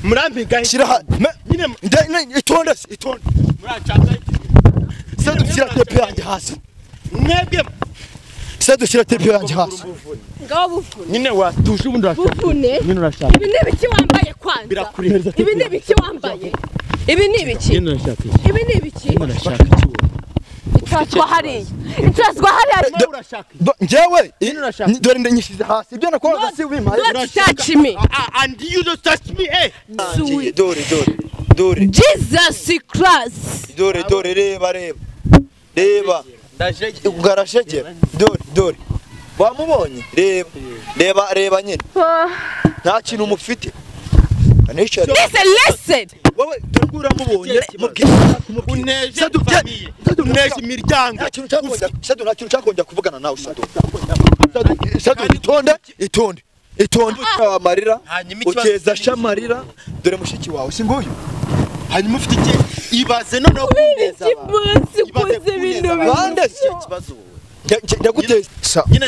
murampiga shira nyine itonde muracanga se dushyira tepe yanjye hasi mwebwe se dushyira tepe yanjye hasi ngaho bufune nyine watuje ubundi bufune nyine urashaka ibi ni ibiki wambaye kwanza ibi ni ibiki wambaye ibi ni ibiki nyine urashaka ibi ni ibiki urashaka itazwa hariya njyewe dore ndanyishize hasi ibyo nakora si wimaye don't touch me and you don't touch me dore Jesus Christ dore reba ugarashegera dore wamubonye reba nyine nta kintu umufite listen wowe turagura mubonye uneje imiryango nta kintu cyakongera kuvugana nawe Sadu itonde amarira ukeza shamarira dore mushiki wawe si nguyu hanyuma ufite iki ibaze noneho kuneza kuze ibintu bande kibazo ndaguteza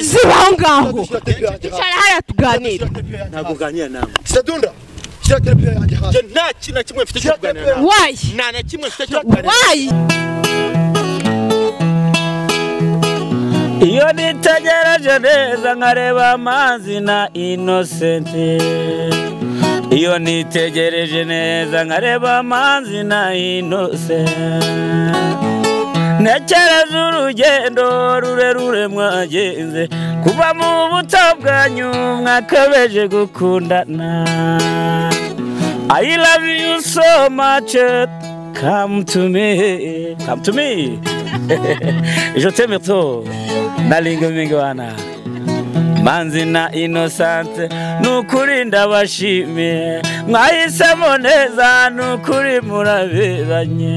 zibaho ngaho icara hariya tuganira ntabwo uganira nawe Sadunda shyira tepe yanjye hasi nta kintu na kimwe mfite cyo kuganira nawe why nta na kimwe mfite cyo kuganira why iyo nitegereje neza nkareba amazi na Innocent iyo nitegereje neza nkareba amazi na Innocent ntekereza urugendo rurerure mwagenze kuva mu buto bwanyu mwakabeje gukundana I love you so much come to me je t'aime trop nalinga mingi wana manzi na Innocent nukuri ndabashimiye mwahisemo neza nukuri muraberanye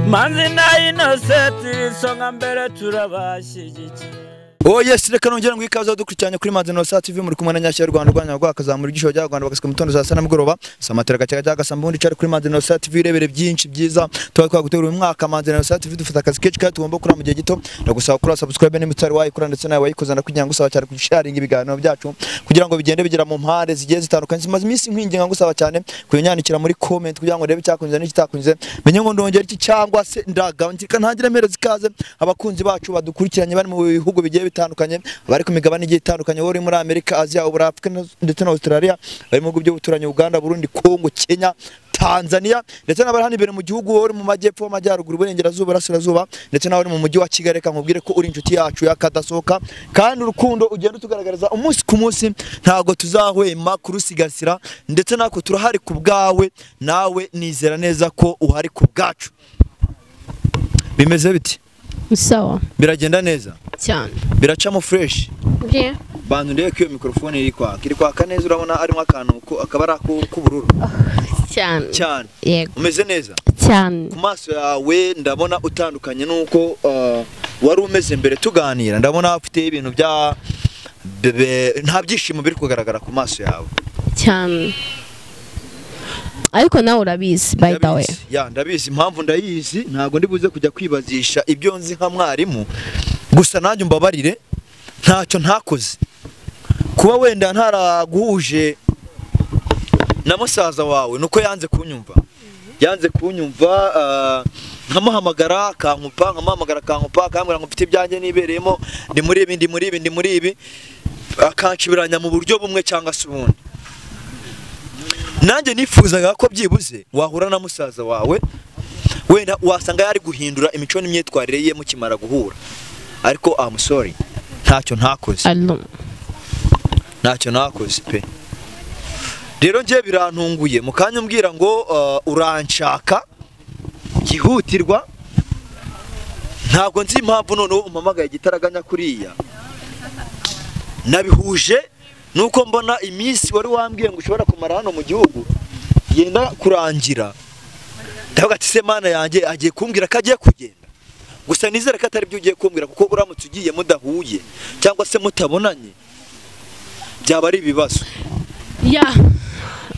manzi na Innocent isonga mbere turabashyigikiye Oh yes, reka nongera ngwikaza dukurikiranye kuri Manzi Innocent TV muri kumwe na Nyashya Rwanda Rwanda rwakazamura igisho cya Rwanda bakasika mutondo za sana mugoroba samatera gacaga gasambundi cyari kuri Manzi Innocent TV irebere byinshi byiza twagutegura uyu mwaka Manzi Innocent TV dufata akazi kenshi kandi tugomba kura mu gihe gito ndagusaba kuri subscribe n'imutari wayikora ndetse nawe wayikoza kugira ngo usaba cyane kusharinga ibiganiro byacu kugira ngo bigende bigera mu mpande zigiye zitandukanye zimaze iminsi nkwinginga ngusaba cyane kunyandikira muri comment kugira ngo rebe cyakunze n'ikitakunze menye ngo ndongera iki cyangwa se ndagabanyika ntagira mero zikaze abakunzi bacu badukurikiranye bari mu bihugu bigiye bitandukanye bari ku migabane igiye itandukanye wori muri Amerika Asia Afrika ndetse na Australia bari mu bihugu by'ubuturanye Uganda Burundi Kongo Kenya Tanzania ndetse n'abari hano imbere mu gihugu wori mu majyepfo y'amajyaruguru burengerazuba burasirazuba ndetse n'abari mu mujyi wa Kigali nkubwire ko uri inshuti yacu yakadasohoka kandi urukundo ugenda tugaragariza umunsi ku munsi ntago tuzahwema kurusigasira ndetse nako turahari ku bwawe nawe nizera neza ko uhari ku bwacu bimeze biti sawa biragenda neza cyane biracamo fresh bien bantu ndeye ko iyo microphone iri kwaka neza urabona arimo akantu akabara k'ubururu cyane yego umeze neza cyane ku maso yawe ndabona utandukanye nuko wari umeze mbere tuganira ndabona ufite ibintu bya nta byishimo biri kugaragara ku maso yawe cyane ariko nawe urabizi by the way ndabizi impamvu ndayizi ntago ndibuze kujya kwibazisha ibyo nzi nka mwarimu gusa nanjye mbabarire ntacyo ntakoze kuba wenda ntaraguhuje na musaza wawe nuko yanze kunyumva nkamuhamagara akankupa akambwira ngo mfite ibyanjye nibereyemo ndi muri ibi akancibiranya mu buryo bumwe cyangwa se ubundi nanjye nifuzaga ko byibuze wahura na musaza wawe wenda wasanga yari guhindura imico n'imyitwarire ye mukimara guhura ariko I'm sorry ntacyo nakoze pe rero ngiye birantunguye mukanya umbwira ngo uranshaka gihutirwa ntabwo nzi impamvu noneho umpamagaye gitaraganya kuriya nabihuje nuko mbona iminsi wari wambwiye ngo ushobora kumara hano mu gihugu yenda kurangira ndavuga ati se mana yanjye agiye kumbwira ko agiye kugenda gusa nizere ko atari byo ugiye kumbwira kuko uramutse ugiye mudahuye cyangwa se mutabonanye byaba ari ibibazo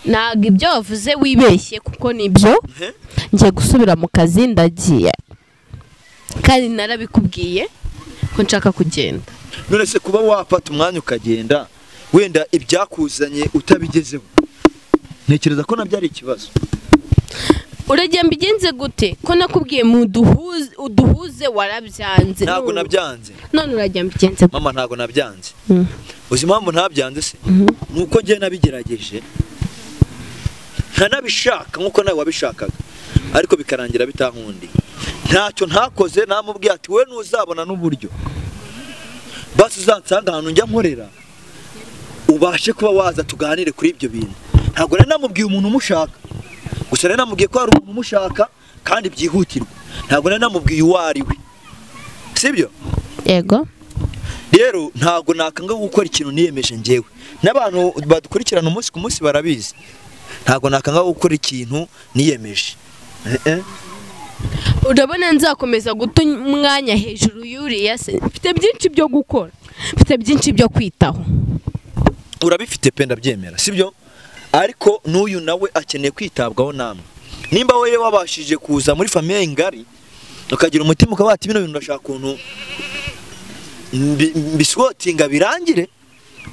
ntabwo ibyo wavuze wibeshye kuko nibyo ngiye gusubira mu kazi ndagiye kandi narabikubwiye ko nshaka kugenda none se kuba wafata umwanya ukagenda wenda ibyakuzanye utabigezeho ntekereza ko nabyo ari ikibazo. uragiye mbigenze gute ko nakubwiye uduhuze warabyanze? Ntabwo nabyanze. None uragiye mbigenze mama ntabwo nabyanze. Uzi impamvu ntabyanze se? Nuko njye nabigerageje ntanabishaka nkuko nawe wabishakaga ariko bikarangira bitankundi. Ntacyo ntakoze namubwiye ati we ntuzabona n'uburyo basi uzansanga ahantu njya nkorera ubashe kuba waza tuganire kuri ibyo bintu. Ntabwo nari namubwiye umuntu umushaka, gusa nari namubwiye ko hari umuntu umushaka kandi byihutirwa. Ntabwo nari namubwiye uwo ari we, sibyo? Yego. Rero ntabwo nakanga gukora ikintu niyemeje njyewe, n'abantu badukurikirana umunsi ku munsi barabizi. Ntabwo nakanga gukora ikintu niyemeje. Urabona nzakomeza guta umwanya hejuru y'uriya se? Mfite byinshi byo gukora, mfite byinshi byo kwitaho. Urabifite pe ndabyemera, sibyo? Ariko n'uyu nawe akeneye kwitabwaho namwe. Nimba wewe wabashije kuza muri famille ngari ukagira umutima ukabati bino bintu ndashaka kuntu biswotinga birangire,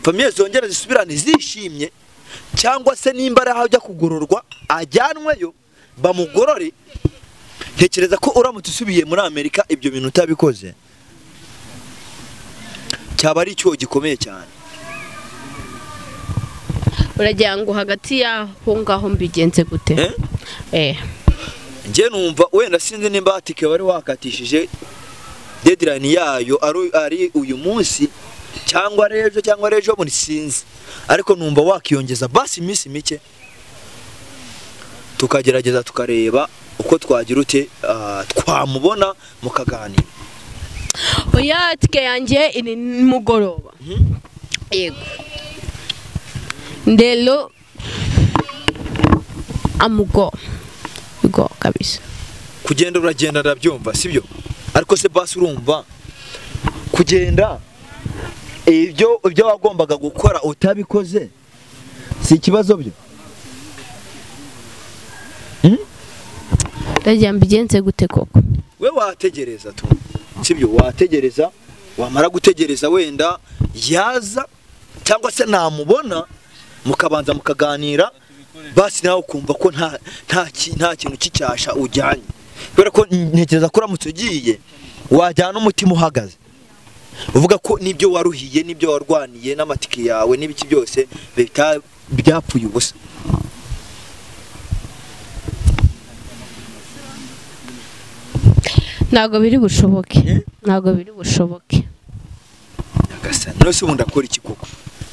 famille zongera zisubirane zishimye, cyangwa se nimba ari aho ajya kugororwa ajyanweyo bamugorore. Ntekereza ko uramutse usubiye muri Amerika ibyo bintu utabikoze cyaba ari cyo gikomeye cyane. Uragira ngo hagati yaho ngaho mbigenze gute? Nje numva wenda sinzi nimba atike bari wakatishije deadline yayo ari uyu munsi cyangwa rejo muri sinzi, ariko numva wakiyongeza basi iminsi mike tukagerageza tukareba uko twagira ute twamubona mukaganira. Oya atike yanjye iri mugoroba. Yego. Ndelo amugo bigo kabisa. Kugenda uragenda ndabyumva sibyo, ariko se basi urumva kugenda ibyo wagombaga gukora utabikoze si ikibazo byo? Ndagira mbigenze gute koko? We wategereza tu sibyo, wategereza, wamara gutegereza wenda yaza cyangwa se namubona mukabanza mukaganira, basi nawe ukumva ko nta kintu kicyasha ujyanye. Kubera ko ntekereza ko uramutse ugiye wajyana umutima uhagaze uvuga ko nibyo waruhiye nibyo warwaniye n'amatike yawe n'ibiki byose byapfuye ubusa. Ntabwo biri bushoboke. Ntabwo biri bushoboke. Nyagasani nose ubu ndakora iki koko?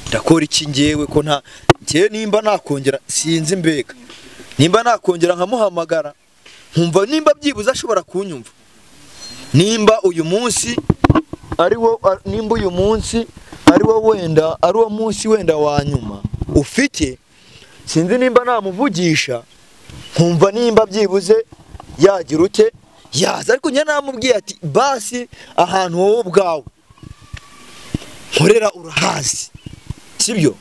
Ndakora iki ngewe ko ngewe nimba nakongera sinzi mbega nimba nakongera nkamuhamagara nkumva nimba byibuze ashobora kunyumva, nimba uyu munsi wenda ari wo munsi wenda wa nyuma ufite, sinzi nimba namuvugisha nkumva nimba byibuze yagira ute yaza. Ariko njye namubwiye ati basi ahantu wowe ubwawe nkorera urahazi sibyo,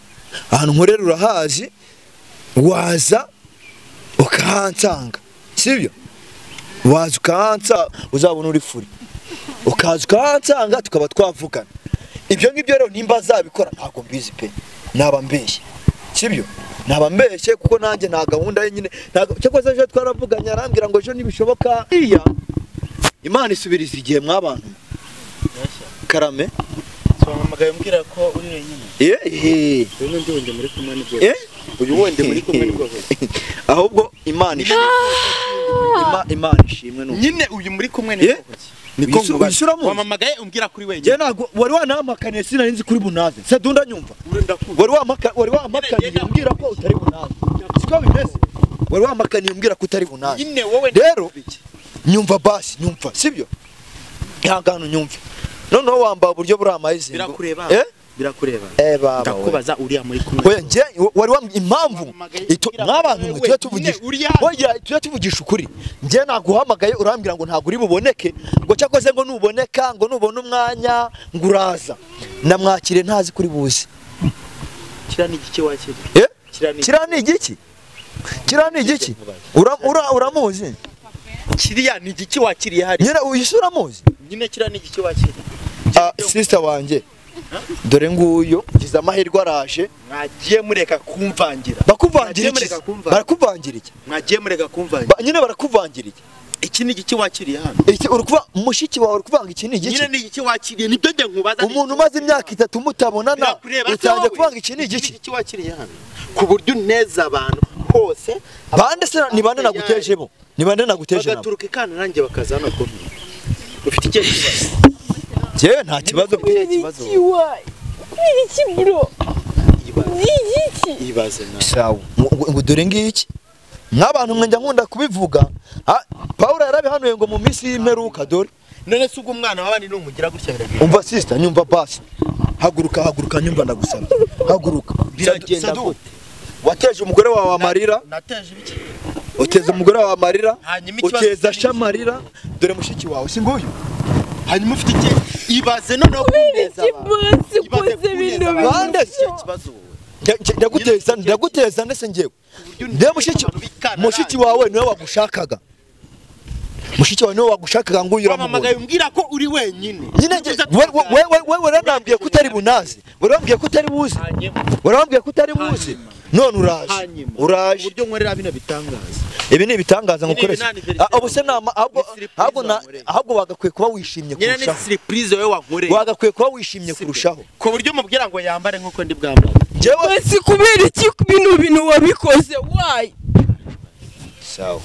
ahantu nkorera urahazi, waza ukahansanga sibyo, waza ukahansanga uzabona uri furi, ukaza ukahansanga tukaba twavugana. Ibyo ngibyo rero nimba azabikora ntabwo mbizi pe, naba mbeshye sibyo, naba mbeshye kuko nanjye nta gahunda ye nyine. Cyangwa se ejo twaravuganye arambwira ngo ejo nibishoboka iya Imana isubiriza igihe mwabantu karame Twamagaye mbwira ko uri wenyine. Uyu ndi wende muri kumwe n'ibyo. Uyu wende muri kumwe n'ibyo. Ahubwo Imana ishimwe. Imana ishimwe no. Nyine uyu muri kumwe n'ibyo. Niko ngubasuramo. Wamamagaye umbwira kuri wenyine. Je nago wari wanamakaniye sinari nzi kuri bunaze. Se dunda nyumva. Wari wamakaniye umbwira ko utari bunaze. Siko bimeze. Wari wamakaniye umbwira ko utari bunaze. Nyine wowe rero nyumva basi nyumva sibyo. Ihangano nyumva. Noneho wamba uburyo buri amayizingo. Birakureba. Birakureba. Baba. Ndakubaza uriya muri kumwe. Oya nje wari impamvu nk'abantu tuye tuvugisha. Oya tuye tuvugisha ukuri. Nje naguhamagaye urambwira ngo ntago uri buboneke, ngo cyakoze ngo nuboneka ngo nubona umwanya nguraza. Namwakire ntazi kuri buzi. Kira ni igiki wakiri? Kira ni igiki? Kira ni igiki? Uramuzi? Kiriya ni igiki wakiriye hari? Nyine uyisura muzi? Nyine kira ni igiki wakiri? Sister wanje dore nguyo gize amahirwe araje mwagiye mureka kumvangira bakuvangira iki barakuvangira iki mwagiye mureka kumvangira nyine barakuvangira iki iki ni iki wakiriye hano iki urukuva mushiki wawe urukuvanga iki ni iki nyine ni iki wakiriye nibyo nde nkubaza umuntu umaze imyaka 3 mutabonana utangiye kuvanga iki ni iki wakiriye hano ku buryo neza abantu hose bande se ni bande nagutejemo ni bande naguteje nabo bagaturuka ikana nanjye bakazana ko ufite icyo kibazo je nta kibazo mfite kibazo iki bro ibaze na sawa ngo dore ngiki nk'abantu mwe njya nkunda kubivuga Paul yarabihanuye ngo mu minsi y'imperuka dore none se ubwo umwana wabandi numugira gutya biragira umva sister nyumva basi haguruka nyumva ndagusaba haguruka biragenda gute wateje umugore wawe amarira nateje ibiki uteza umugore wawe amarira hanyuma ikibazo uteza shamarira dore mushiki wawe si nguyu hanyuma ufite iki ibaze noneho kuneza bande kibazo ndaguteza ndetse ngewe nde mushiki wawe niwe wagushakaga mushiki wawe niwe wagushakaga ngo uyura mama umbwira ko uri wenyine nyine wewe warambwiye ko utari bunazi warambwiye ko utari buzi warambwiye ko utari buzi none uraje uburyo nkorera bino bitangaza ibi ni ibitangaza ngukoresha ubuse nama ahubwo bagakwiye kuba wishimye kurushaho nyine ni surprise wewe wankoreye bagakwiye kuba wishimye kurushaho ko buryo mubwira ngo yambare nkuko ndi bwambara jewe si kubera iki bintu wabikoze why sawa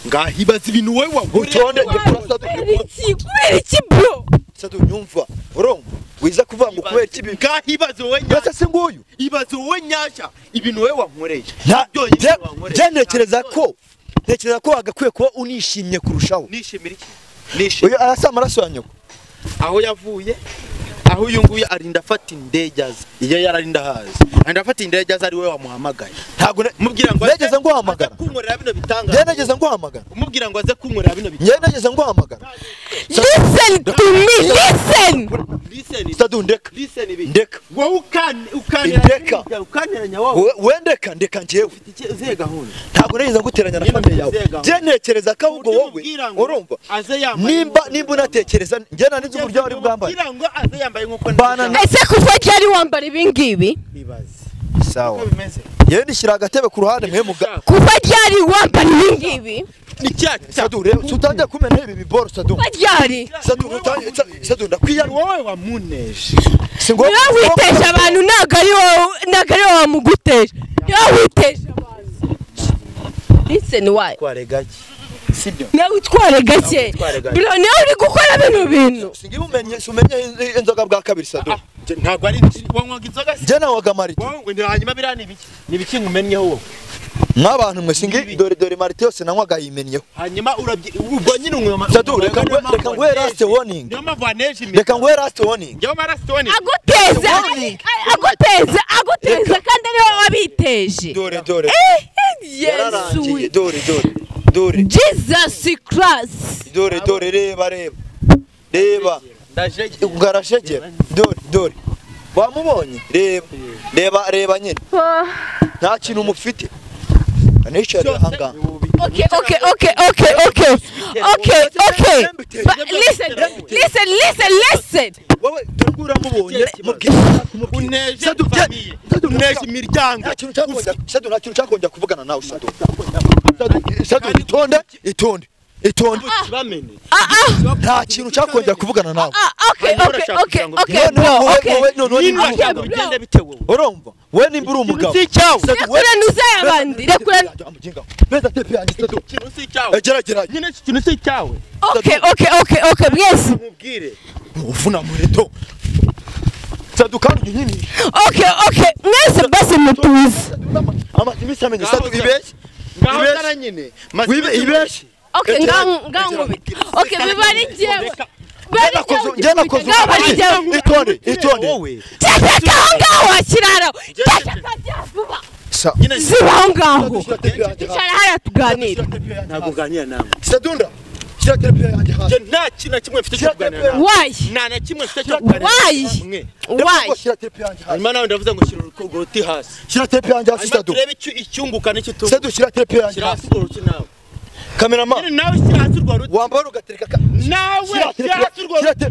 ngahibaza ibintu wewe utonde kubera iki bro sadu nyumva urumva wiza kuvuga ngo kubera iki ngahibaza wowe nyashya se nguyu ibaze wowe nyashya ibintu wewe wankoreye ntekereza ko agakwiye kuba unishimye kurushaho nishimira iki nishimye uyu arasa amaraso ya nyoko aho yavuye aho uyu nguyu arinda afata indege aza iyo yararinda hazi arinda afata indege aza ari we wamuhamagaye ntabwo mubwira ngo negeze nguhamagara kunkorera bino bitangaza negeze nguhamagara umubwira ngo aze kunkorera bino bitangaza negeze nguhamagara listen to me listen sadu ndeka ndeka wowe ukaniranya wowe wendeka ndeka njewe uzihe gahunda ntabwo negeze nguteranya na famille yawe je ntekereza ko ahubwo wowe urumva nimba unatekereza njye nanize uburyo wari bwambaye kugira ngo aze yambaye nkuko ese kuva cyari wambara ibingibi ibaze sawa yewe ndishyira agatebe ku ruhande mwe muga kuva cyari wambara ibingibi ni cyaki sadu rero tutangiye kumena ibi biboro sadu kuva cyari sadu ndakwiya wowe wamuneje singo niwe witeje abantu ntago ari wowe wamuguteje niwe witeje abantu listen why tware gake sibyo niwe utware gake bro niwe uri gukora bino bintu singibumenye inzoga bwa kabiri sadu ntago ari wanywaga inzoga je nawaga marite wowe hanyuma birani biki nibiki nkumenyeho wowe nk'abantu mwe singi dore marite yose nanywaga yimenyeho hanyuma ubwo nyine umwe sadu reka nguhe last warning niyo mpamvu waneje reka nguhe last warning niyo mpamvu last warning aguteza kandi ariwe wabiteje dore yesu dore Jesus Christ dore reba ugarashegera dore wamubonye reba nyine nta kintu umufite anishyira hanga okay but listen wowe turgura mubonye uneje imiryango nta kintu cyakongera kuvugana nawe sadu itonde nta kintu cyakongera kuvugana nawe urumva we nimba uri umugabo rekura nuzaye abandi rekura geragera nyine ikintu si cyawe okay mwese mubwire uvuna mureto sadu kandi nyine okay mwese basi mutuze amatimi samenye sadu ibeshye ngaho nyine ibeshye okay ngango okay bibari jewe itonde ngaho kirara zibaho ngaho cyara hara tuganira ntabwo ganira nawe sadunda shyira telephone yanjye hasi nta kintu kimwe mfite cyo kuganira nawe why nta kimwe mfite cyo kuganira why shyira telephone yanjye hasi hanyuma nawe ndavuze ngo shyira uruti hasi shyira telephone yanjye hasi sadu turebe icyunguka n'icyo tuba sadu shyira telephone yanjye hasi nawe cameraman nawe shyira hasi urwo ruti wambara ugatereka nawe shyira hasi urwo ruti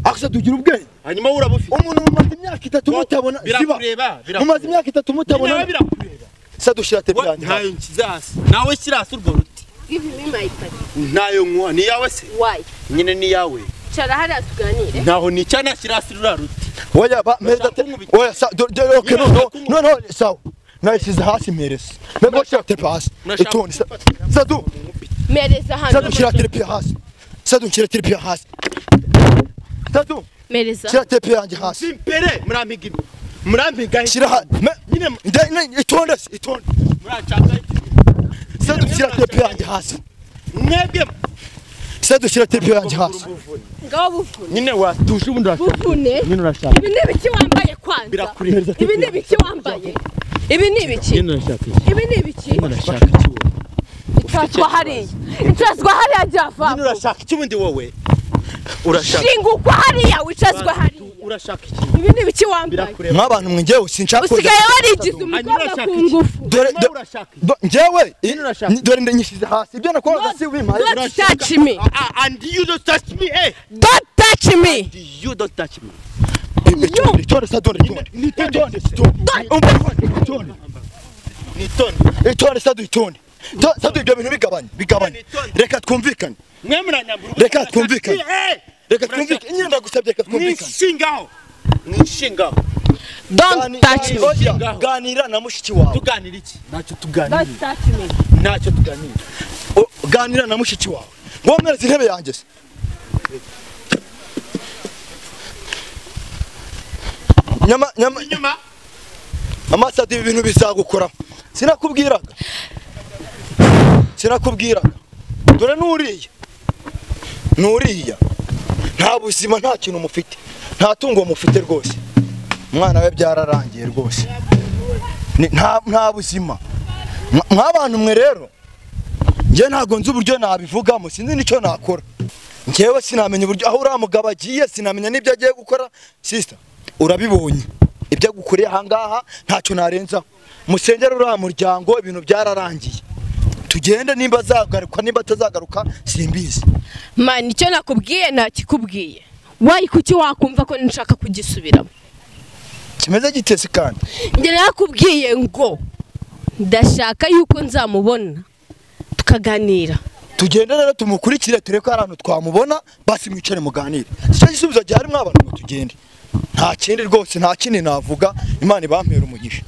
akse tugira ubwenge hanyuma urabufite umuntu mumaze imyaka 3 mutabona birakureba mumaze imyaka 3 mutabona birakureba sa dushira tepe yanjye ntayo nkizasi nawe kirasi urwo ruti give me my pen ntayo nkwa ni yawe se why nyine ni yawe cara hariya tuganire ntaho ni cyana kirasi rura ruti oya ba meza oya sa okay no sawa nayisize hasi merese nego shira tepe hasi itonde sa du mereza hano sa dushira tepe hasi sa dushira tepe hasi sa du mereza shira tepe yanjye hasi simpere murampiga shira nyine itonde muracanga sa dushira tepe yanjye hasi mwebwe sa dushira tepe yanjye hasi ngaho bufune nyine watuje ubundi bufune nyine urashaka ibi ni ibiki wambaye kwanza birakureba ibi ni ibiki wambaye ibi ni ibiki nyine urashaka ibi ni ibiki urashaka itazwa hariya itazwa hariya java nyine urashaka iki ubundi wowe urashaka shingukwa hariya wicazwa hariya urashaka iki ibi ni ibiki wambaye birakureba nk'abantu mwe ngewe sinshaka usigaye warigize umukobwa ku ngufu ngewe dore ndanyishize hasi ibyo nakoraga si bimaye don't touch me and you don't touch me don't touch me you don't touch me itonde sa dore itonde sa du itonde sa du ibyo bintu bigabanye reka twumvikane mwe muranyambura reka twumvikane nyine ndagusabye reka twumvikane nishingaho don't touch me ganira na mushiki wawe tuganira iki ntacyo tuganira don't touch me ntacyo tuganira ganira na mushiki wawe ngo mwereze intebe yanjye se nyama amasadi ibi bintu bizagukora sinakubwiraga dore nuriya nta buzima nta kintu mufite nta tungo mufite rwose umwana we byararangiye rwose nta buzima nk'abantu mwe rero njye ntabwo nzi uburyo nabivugamo sinzi n'icyo nakora njyewe sinamenya uburyo aho uriya mugabo agiye sinamenya n'ibyo agiye gukora sister urabibonye ibyo agukuriye ahangaha ntacyo narenzaho musengere uriya muryango ibintu byararangiye tugende nimba azagaruka nimba atazagaruka simbizi man icyo nakubwiye nakikubwiye wayi kuki wakumva ko nshaka kugisubiramo kimeze gitese kandi njye nakubwiye ngo ndashaka yuko nzamubona tukaganira tugende rero tumukurikire tureko hari ahantu twamubona basi mwicare muganire icyo gisubizo gihari mw'abantu ngo tugende nta kindi rwose nta kindi navuga Imana ibampera umugisha